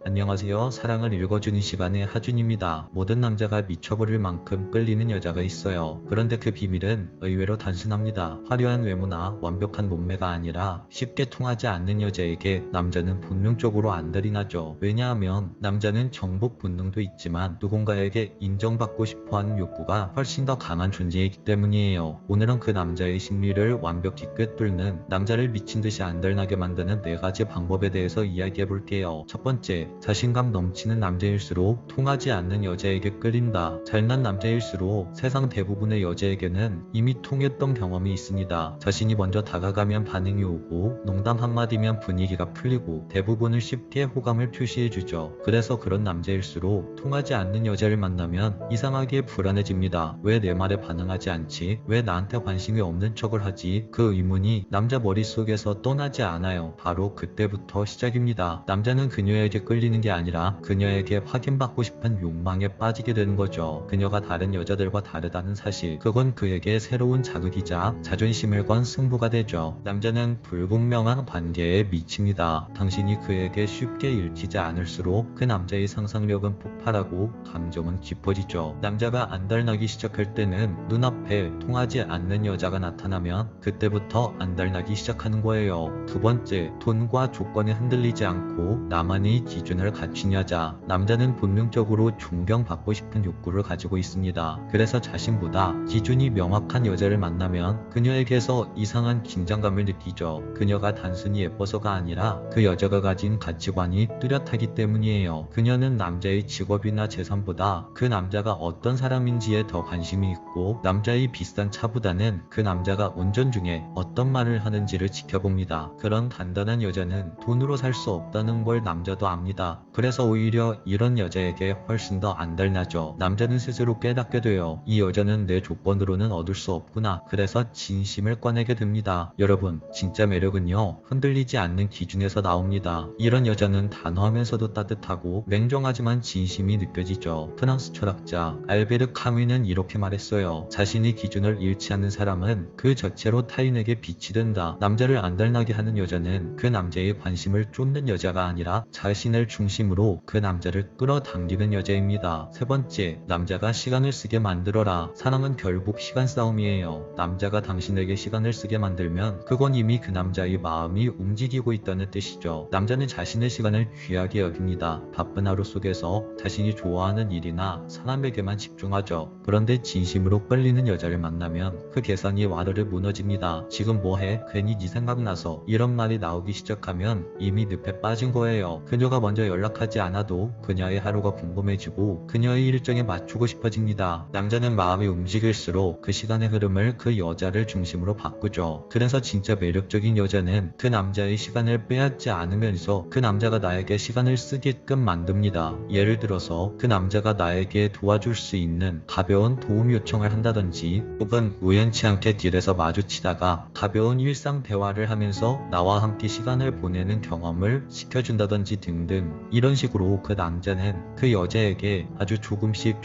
안녕하세요. 사랑을 읽어주는 시간의 하준입니다. 모든 남자가 미쳐버릴 만큼 끌리는 여자가 있어요. 그런데 그 비밀은 의외로 단순합니다. 화려한 외모나 완벽한 몸매가 아니라 쉽게 통하지 않는 여자에게 남자는 본능적으로 안달이 나죠. 왜냐하면 남자는 정복 본능도 있지만 누군가에게 인정받고 싶어하는 욕구가 훨씬 더 강한 존재이기 때문이에요. 오늘은 그 남자의 심리를 완벽히 꿰뚫는 남자를 미친듯이 안달나게 만드는 4가지 방법에 대해서 이야기해볼게요. 첫 번째, 자신감 넘치는 남자일수록 통하지 않는 여자에게 끌린다. 잘난 남자일수록 세상 대부분의 여자에게는 이미 통했던 경험이 있습니다. 자신이 먼저 다가가면 반응이 오고 농담 한마디면 분위기가 풀리고 대부분을 쉽게 호감을 표시해주죠. 그래서 그런 남자일수록 통하지 않는 여자를 만나면 이상하게 불안해집니다. 왜 내 말에 반응하지 않지? 왜 나한테 관심이 없는 척을 하지? 그 의문이 남자 머릿속에서 떠나지 않아요. 바로 그때부터 시작입니다. 남자는 그녀에게 끌리는 게 아니라 그녀에게 확인받고 싶은 욕망에 빠지게 되는 거죠. 그녀가 다른 여자들과 다르다는 사실, 그건 그에게 새로운 자극이자 자존심을 건 승부가 되죠. 남자는 불분명한 관계에 미칩니다. 당신이 그에게 쉽게 읽히지 않을수록 그 남자의 상상력은 폭발하고 감정은 깊어지죠. 남자가 안달나기 시작할 때는 눈앞에 통하지 않는 여자가 나타나면 그때부터 안달나기 시작하는 거예요. 두 번째, 돈과 조건에 흔들리지 않고 나만의 기준을 갖춘 여자. 남자는 본능적으로 존경받고 싶은 욕구를 가지고 있습니다. 그래서 자신보다 기준이 명확한 여자를 만나면 그녀에게서 이상한 긴장감을 느끼죠. 그녀가 단순히 예뻐서가 아니라 그 여자가 가진 가치관이 뚜렷하기 때문이에요. 그녀는 남자의 직업이나 재산보다 그 남자가 어떤 사람인지에 더 관심이 있고, 남자의 비싼 차보다는 그 남자가 운전 중에 어떤 말을 하는지를 지켜봅니다. 그런 단단한 여자는 돈으로 살 수 없다는 걸 남자도 압니다. 그래서 오히려 이런 여자에게 훨씬 더 안달나죠. 남자는 스스로 깨닫게 돼요. 이 여자는 내 조건으로는 얻을 수 없구나. 그래서 진심을 꺼내게 됩니다. 여러분, 진짜 매력은요, 흔들리지 않는 기준에서 나옵니다. 이런 여자는 단호하면서도 따뜻하고 냉정하지만 진심이 느껴지죠. 프랑스 철학자 알베르 카뮈는 이렇게 말했어요. 자신의 기준을 잃지 않는 사람은 그 자체로 타인에게 빛이 된다. 남자를 안달나게 하는 여자는 그 남자의 관심을 쫓는 여자가 아니라 자신을 중심으로 그 남자를 끌어당기는 여자입니다. 세 번째, 남자가 시간을 쓰게 만들어라. 사랑은 결국 시간 싸움이에요. 남자가 당신에게 시간을 쓰게 만들면 그건 이미 그 남자의 마음이 움직이고 있다는 뜻이죠. 남자는 자신의 시간을 귀하게 여깁니다. 바쁜 하루 속에서 자신이 좋아하는 일이나 사람에게만 집중하죠. 그런데 진심으로 끌리는 여자를 만나면 그 계산이 와르르 무너집니다. 지금 뭐해? 괜히 네 생각나서. 이런 말이 나오기 시작하면 이미 늪에 빠진 거예요. 그녀가 먼저 연락하지 않아도 그녀의 하루가 궁금해지고 그녀의 일정에 맞추고 싶어집니다. 남자는 마음이 움직일수록 그 시간의 흐름을 그 여자를 중심으로 바꾸죠. 그래서 진짜 매력적인 여자는 그 남자의 시간을 빼앗지 않으면서 그 남자가 나에게 시간을 쓰게끔 만듭니다. 예를 들어서 그 남자가 나에게 도와줄 수 있는 가벼운 도움 요청을 한다든지, 혹은 우연치 않게 길에서 마주치다가 가벼운 일상 대화를 하면서 나와 함께 시간을 보내는 경험을 시켜준다든지 등등. 이런 식으로 그 남자는 그 여자에게 아주 조금씩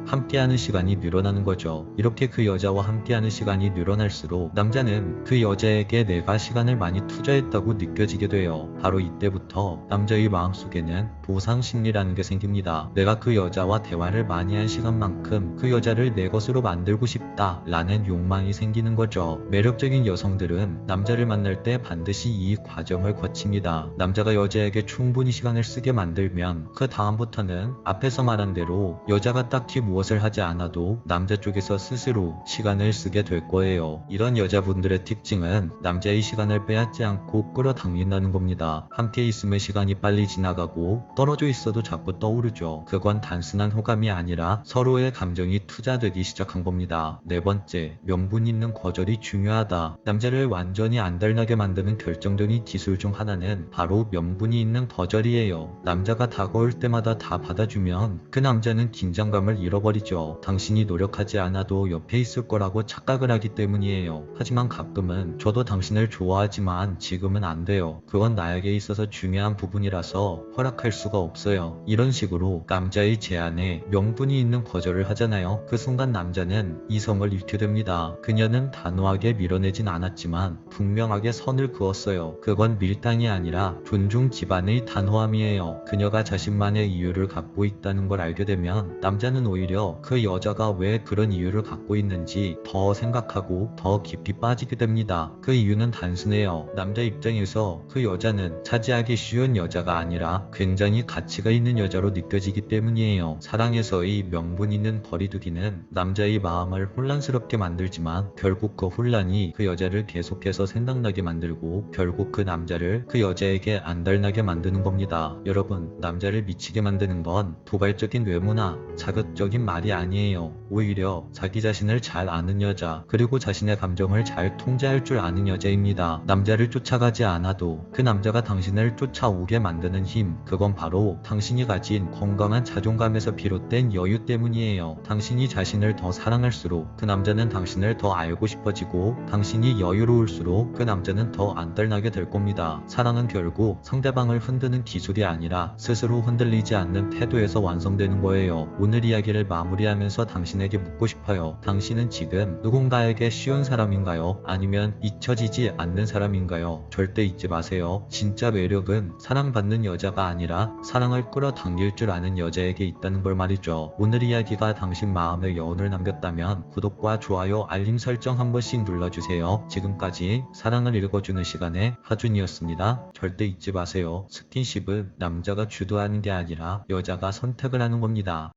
함께하는 시간이 늘어나는 거죠. 이렇게 그 여자와 함께하는 시간이 늘어날수록 남자는 그 여자에게 내가 시간을 많이 투자했다고 느껴지게 돼요. 바로 이때부터 남자의 마음속에는 보상 심리라는 게 생깁니다. 내가 그 여자와 대화를 많이 한 시간만큼 그 여자를 내 것으로 만들고 싶다 라는 욕망이 생기는 거죠. 매력적인 여성들은 남자를 만날 때 반드시 이 과정을 거칩니다. 남자가 여자에게 충분히 시간을 쓰게 만들면 그 다음부터는 앞에서 말한 대로 여자가 딱히 무엇을 하지 않아도 남자 쪽에서 스스로 시간을 쓰게 될 거예요. 이런 여자분들의 특징은 남자의 시간을 빼앗지 않고 끌어당긴다는 겁니다. 함께 있으면 시간이 빨리 지나가고 떨어져 있어도 자꾸 떠오르죠. 그건 단순한 호감이 아니라 서로의 감정이 투자되기 시작한 겁니다. 네 번째, 명분 있는 거절이 중요하다. 남자를 완전히 안달나게 만드는 결정적인 기술 중 하나는 바로 명분이 있는 거절이에요. 남자가 다가올 때마다 다 받아주면 그 남자는 긴장감을 잃어버리죠. 당신이 노력하지 않아도 옆에 있을 거라고 착각을 하기 때문이에요. 하지만 가끔은 저도 당신을 좋아하지만 지금은 안 돼요. 그건 나에게 있어서 중요한 부분이라서 허락할 수가 없어요. 이런 식으로 남자의 제안에 명분이 있는 거절을 하잖아요. 그 순간 남자는 이성을 잃게 됩니다. 그녀는 단호하게 밀어내진 않았지만 분명하게 선을 그었어요. 그건 밀당이 아니라 존중 기반의 단호함이 사람이에요. 그녀가 자신만의 이유를 갖고 있다는 걸 알게 되면 남자는 오히려 그 여자가 왜 그런 이유를 갖고 있는지 더 생각하고 더 깊이 빠지게 됩니다. 그 이유는 단순해요. 남자 입장에서 그 여자는 차지하기 쉬운 여자가 아니라 굉장히 가치가 있는 여자로 느껴지기 때문이에요. 사랑에서의 명분 있는 거리두기는 남자의 마음을 혼란스럽게 만들지만 결국 그 혼란이 그 여자를 계속해서 생각나게 만들고 결국 그 남자를 그 여자에게 안달나게 만드는 겁니다. 여러분, 남자를 미치게 만드는 건 도발적인 외모나 자극적인 말이 아니에요. 오히려 자기 자신을 잘 아는 여자, 그리고 자신의 감정을 잘 통제할 줄 아는 여자입니다. 남자를 쫓아가지 않아도 그 남자가 당신을 쫓아오게 만드는 힘, 그건 바로 당신이 가진 건강한 자존감에서 비롯된 여유 때문이에요. 당신이 자신을 더 사랑할수록 그 남자는 당신을 더 알고 싶어지고, 당신이 여유로울수록 그 남자는 더 안달나게 될 겁니다. 사랑은 결국 상대방을 흔드는 기술이 아니라 스스로 흔들리지 않는 태도에서 완성되는 거예요. 오늘 이야기를 마무리하면서 당신에게 묻고 싶어요. 당신은 지금 누군가에게 쉬운 사람인가요? 아니면 잊혀지지 않는 사람인가요? 절대 잊지 마세요. 진짜 매력은 사랑받는 여자가 아니라 사랑을 끌어당길 줄 아는 여자에게 있다는 걸 말이죠. 오늘 이야기가 당신 마음에 여운을 남겼다면 구독과 좋아요, 알림 설정 한 번씩 눌러주세요. 지금까지 사랑을 읽어주는 시간의 하준이었습니다. 절대 잊지 마세요. 스킨십은 남자가 주도하는 게 아니라 여자가 선택을 하는 겁니다.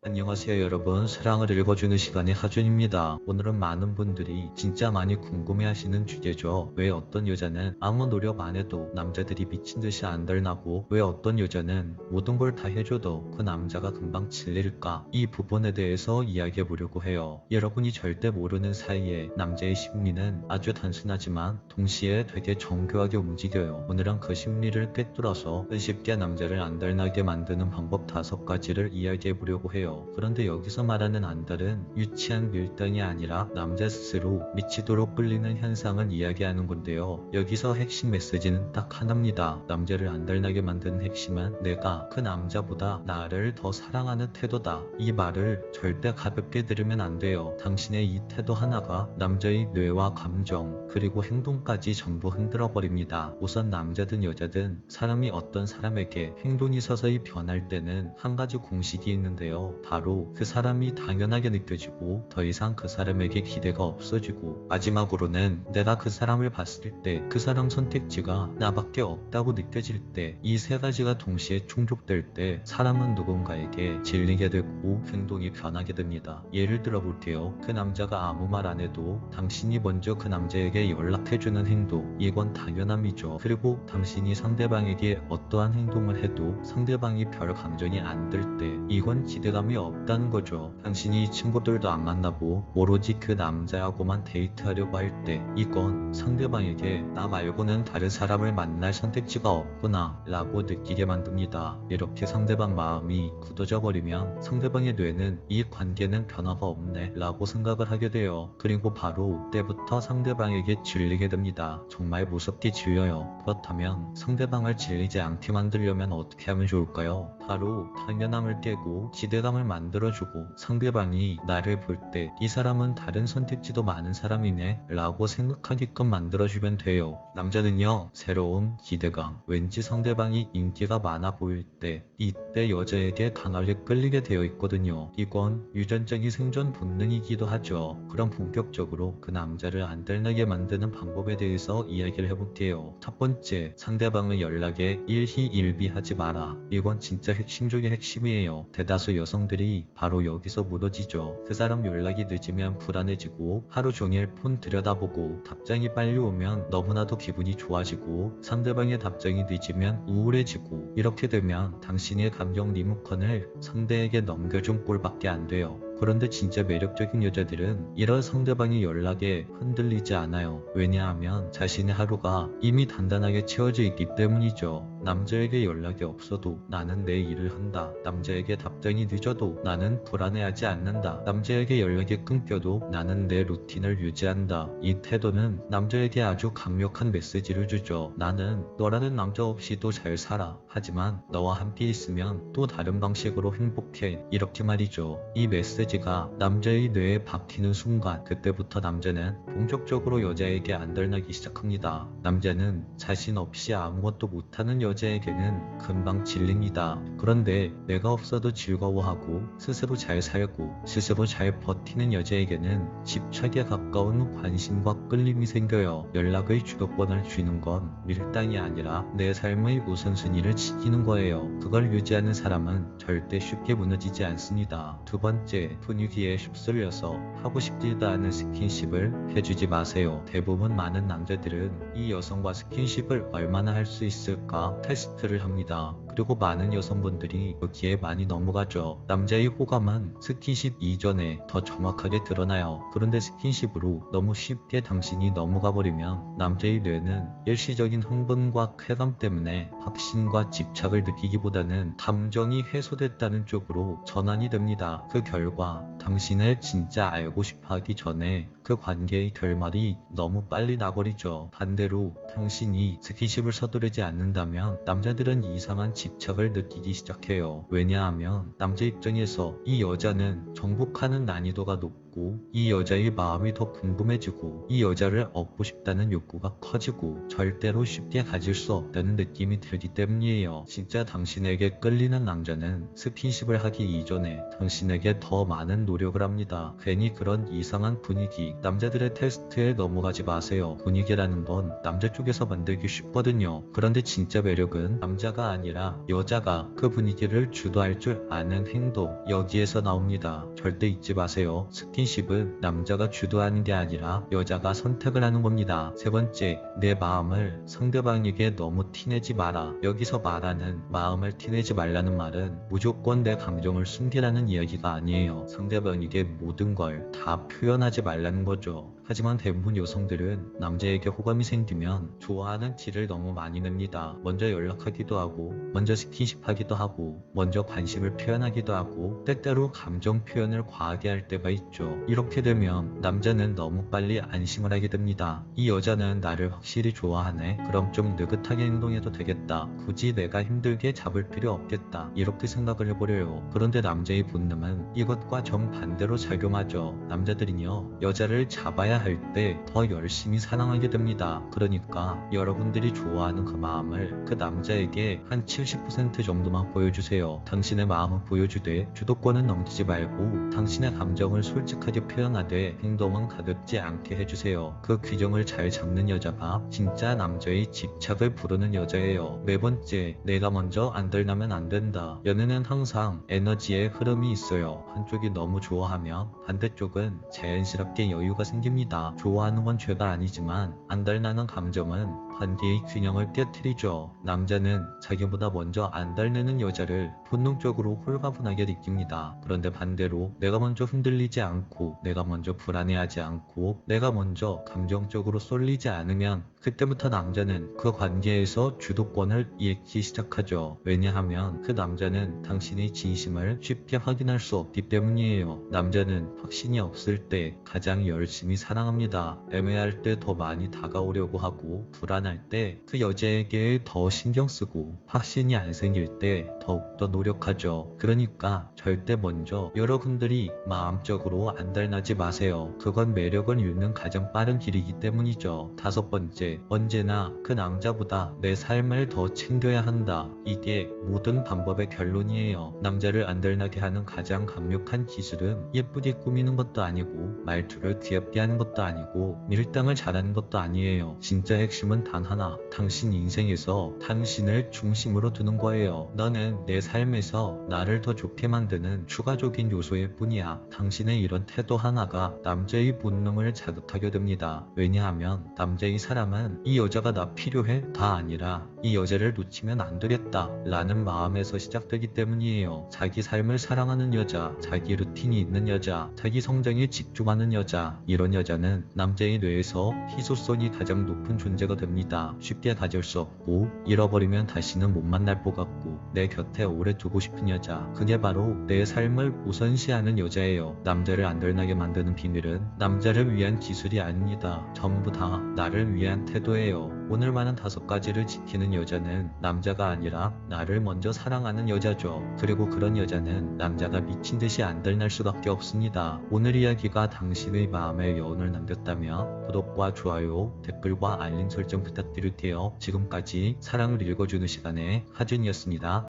안녕하세요 여러분, 사랑을 읽어주는 시간의 하준입니다. 오늘은 많은 분들이 진짜 많이 궁금해하시는 주제죠. 왜 어떤 여자는 아무 노력 안 해도 남자들이 미친듯이 안달나고, 왜 어떤 여자는 모든 걸 다 해줘도 그 남자가 금방 질릴까? 이 부분에 대해서 이야기해 보려고 해요. 여러분이 절대 모르는 사이에 남자의 심리는 아주 단순하지만 동시에 되게 정교하게 움직여요. 오늘은 그 심리를 꿰뚫어서 쉽게 남자를 안달나게 만드는 방법 5가지를 이야기해 보려고 해요. 그런데 여기서 말하는 안달은 유치한 밀당이 아니라 남자 스스로 미치도록 끌리는 현상을 이야기하는 건데요. 여기서 핵심 메시지는 딱 하나입니다. 남자를 안달나게 만드는 핵심은 내가 그 남자보다 나를 더 사랑하는 태도다. 이 말을 절대 가볍게 들으면 안 돼요. 당신의 이 태도 하나가 남자의 뇌와 감정 그리고 행동까지 전부 흔들어 버립니다. 우선 남자든 여자든 사람이 어떤 사람에게 행동이 서서히 변할 때는 한 가지 공식이 있는데요. 바로 그 사람이 당연하게 느껴지고 더 이상 그 사람에게 기대가 없어지고, 마지막으로는 내가 그 사람을 봤을 때 그 사람 선택지가 나밖에 없다고 느껴질 때, 이 3가지가 동시에 충족될 때 사람은 누군가에게 질리게 되고 행동이 변하게 됩니다. 예를 들어 볼게요. 그 남자가 아무 말 안 해도 당신이 먼저 그 남자에게 연락해주는 행동, 이건 당연함이죠. 그리고 당신이 상대방에게 어떠한 행동을 해도 상대방이 별 감정이 안 들 때, 이건 기대감이 없다는 거죠. 당신이 친구들도 안 만나고 오로지 그 남자하고만 데이트하려고 할 때, 이건 상대방에게 나 말고는 다른 사람을 만날 선택지가 없구나 라고 느끼게 만듭니다. 이렇게 상대방 마음이 굳어져 버리면 상대방의 뇌는 이 관계는 변화가 없네 라고 생각을 하게 돼요. 그리고 바로 때부터 상대방에게 질리게 됩니다. 정말 무섭게 질려요. 그렇다면 상대방을 질리지 않게 만들려면 어떻게 하면 좋을까요? 바로 당연함을 깨고 기대감을 만들어주고, 상대방이 나를 볼 때 이 사람은 다른 선택지도 많은 사람이네 라고 생각하게끔 만들어주면 돼요. 남자는요, 새로운 기대감, 왠지 상대방이 인기가 많아 보일 때, 이때 여자에게 강하게 끌리게 되어 있거든요. 이건 유전적인 생존 본능이기도 하죠. 그럼 본격적으로 그 남자를 안달나게 만드는 방법에 대해서 이야기를 해볼게요. 첫 번째, 상대방의 연락에 일희일비하지 마라. 이건 진짜 핵심 중의 핵심이에요. 대다수 여성들이 바로 여기서 무너지죠. 그 사람 연락이 늦으면 불안해지고, 하루 종일 폰 들여다보고, 답장이 빨리 오면 너무나도 기분이 좋아지고, 상대방의 답장이 늦으면 우울해지고, 이렇게 되면 당신의 감정 리모컨을 상대에게 넘겨준 꼴밖에 안 돼요. 그런데 진짜 매력적인 여자들은 이런 상대방의 연락에 흔들리지 않아요. 왜냐하면 자신의 하루가 이미 단단하게 채워져 있기 때문이죠. 남자에게 연락이 없어도 나는 내 일을 한다. 남자에게 답장이 늦어도 나는 불안해하지 않는다. 남자에게 연락이 끊겨도 나는 내 루틴을 유지한다. 이 태도는 남자에게 아주 강력한 메시지를 주죠. 나는 너라는 남자 없이도 잘 살아. 하지만 너와 함께 있으면 또 다른 방식으로 행복해. 이렇게 말이죠. 이 메시지가 남자의 뇌에 박히는 순간, 그때부터 남자는 본격적으로 여자에게 안달나기 시작합니다. 남자는 자신 없이 아무것도 못하는 여자에게는 금방 질립니다. 그런데 내가 없어도 즐거워하고 스스로 잘 살고 스스로 잘 버티는 여자에게는 집착에 가까운 관심과 끌림이 생겨요. 연락의 주도권을 쥐는 건 밀당이 아니라 내 삶의 우선순위를 지키는 거예요. 그걸 유지하는 사람은 절대 쉽게 무너지지 않습니다. 두 번째, 분위기에 휩쓸려서 하고 싶지도 않은 스킨십을 해주지 마세요. 대부분 많은 남자들은 이 여성과 스킨십을 얼마나 할 수 있을까 테스트를 합니다. 그리고 많은 여성분들이 여기에 많이 넘어가죠. 남자의 호감은 스킨십 이전에 더 정확하게 드러나요. 그런데 스킨십으로 너무 쉽게 당신이 넘어가 버리면 남자의 뇌는 일시적인 흥분과 쾌감 때문에 확신과 집착을 느끼기보다는 감정이 해소됐다는 쪽으로 전환이 됩니다. 그 결과 당신을 진짜 알고 싶어 하기 전에 그 관계의 결말이 너무 빨리 나버리죠. 반대로 당신이 스킨십을 서두르지 않는다면 남자들은 이상한 집착을 느끼기 시작해요. 왜냐하면 남자 입장에서 이 여자는 정복하는 난이도가 높고 이 여자의 마음이 더 궁금해지고 이 여자를 얻고 싶다는 욕구가 커지고 절대로 쉽게 가질 수 없다는 느낌이 들기 때문이에요. 진짜 당신에게 끌리는 남자는 스킨십을 하기 이전에 당신에게 더 많은 노력을 합니다. 괜히 그런 이상한 분위기, 남자들의 테스트에 넘어가지 마세요. 분위기라는 건 남자 쪽에서 만들기 쉽거든요. 그런데 진짜 매력은 남자가 아니라 여자가 그 분위기를 주도할 줄 아는 행동, 여기에서 나옵니다. 절대 잊지 마세요. 스킨십은 남자가 주도하는 게 아니라 여자가 선택을 하는 겁니다. 세 번째, 내 마음을 상대방에게 너무 티내지 마라. 여기서 말하는 마음을 티내지 말라는 말은 무조건 내 감정을 숨기라는 이야기가 아니에요. 상대방에게 모든 걸 다 표현하지 말라는 거죠. 하지만 대부분 여성들은 남자에게 호감이 생기면 좋아하는 티를 너무 많이 냅니다. 먼저 연락하기도 하고 먼저 스킨십 하기도 하고 먼저 관심을 표현하기도 하고 때때로 감정 표현을 과하게 할 때가 있죠. 이렇게 되면 남자는 너무 빨리 안심을 하게 됩니다. 이 여자는 나를 확실히 좋아하네. 그럼 좀 느긋하게 행동해도 되겠다. 굳이 내가 힘들게 잡을 필요 없겠다. 이렇게 생각을 해버려요. 그런데 남자의 본능은 이것과 정반대로 작용하죠. 남자들은요, 여자를 잡아야 할 때 더 열심히 사랑하게 됩니다. 그러니까 여러분들이 좋아하는 그 마음을 그 남자에게 한 70% 정도만 보여주세요. 당신의 마음은 보여주되 주도권은 넘기지 말고 당신의 감정을 솔직하게 표현하되 행동은 가볍지 않게 해주세요. 그 규정을 잘 잡는 여자가 진짜 남자의 집착을 부르는 여자예요. 네 번째, 내가 먼저 안달나면 안 된다. 연애는 항상 에너지의 흐름이 있어요. 한쪽이 너무 좋아하면 반대쪽은 자연스럽게 여유가 생깁니다. 좋아하는 건 죄가 아니지만 안달나는 감정은 관계의 균형을 깨트리죠. 남자는 자기보다 먼저 안달내는 여자를 본능적으로 홀가분하게 느낍니다. 그런데 반대로 내가 먼저 흔들리지 않고 내가 먼저 불안해하지 않고 내가 먼저 감정적으로 쏠리지 않으면 그때부터 남자는 그 관계에서 주도권을 잃기 시작하죠. 왜냐하면 그 남자는 당신의 진심을 쉽게 확인할 수 없기 때문이에요. 남자는 확신이 없을 때 가장 열심히 사랑합니다. 애매할 때 더 많이 다가오려고 하고 불안할 때 그 여자에게 더 신경 쓰고 확신이 안 생길 때 더욱더 노력하죠. 그러니까 절대 먼저 여러분들이 마음적으로 안달나지 마세요. 그건 매력을 잃는 가장 빠른 길이기 때문이죠. 다섯 번째, 언제나 그 남자보다 내 삶을 더 챙겨야 한다. 이게 모든 방법의 결론이에요. 남자를 안달나게 하는 가장 강력한 기술은 예쁘게 꾸미는 것도 아니고 말투를 귀엽게 하는 것도 아니고 밀당을 잘하는 것도 아니에요. 진짜 핵심은 단 하나, 당신 인생에서 당신을 중심으로 두는 거예요. 너는 내 삶에서 나를 더 좋게 만드는 추가적인 요소일 뿐이야. 당신의 이런 태도 하나가 남자의 본능을 자극하게 됩니다. 왜냐하면 남자의 사람은 이 여자가 나 필요해? 다 아니라 이 여자를 놓치면 안 되겠다 라는 마음에서 시작되기 때문이에요. 자기 삶을 사랑하는 여자, 자기 루틴이 있는 여자, 자기 성장에 집중하는 여자, 이런 여자는 남자의 뇌에서 희소성이 가장 높은 존재가 됩니다. 쉽게 가질 수 없고 잃어버리면 다시는 못 만날 것 같고 내 곁에 오래 두고 싶은 여자, 그게 바로 내 삶을 우선시하는 여자예요. 남자를 안달나게 만드는 비밀은 남자를 위한 기술이 아닙니다. 전부 다 나를 위한 태도예요. 오늘 말한 5가지를 지키는 여자는 남자가 아니라 나를 먼저 사랑하는 여자죠. 그리고 그런 여자는 남자가 미친듯이 안달날 수밖에 없습니다. 오늘 이야기가 당신의 마음에 여운을 남겼다면 구독과 좋아요, 댓글과 알림 설정 부탁드릴게요. 지금까지 사랑을 읽어주는 시간의 하준이었습니다.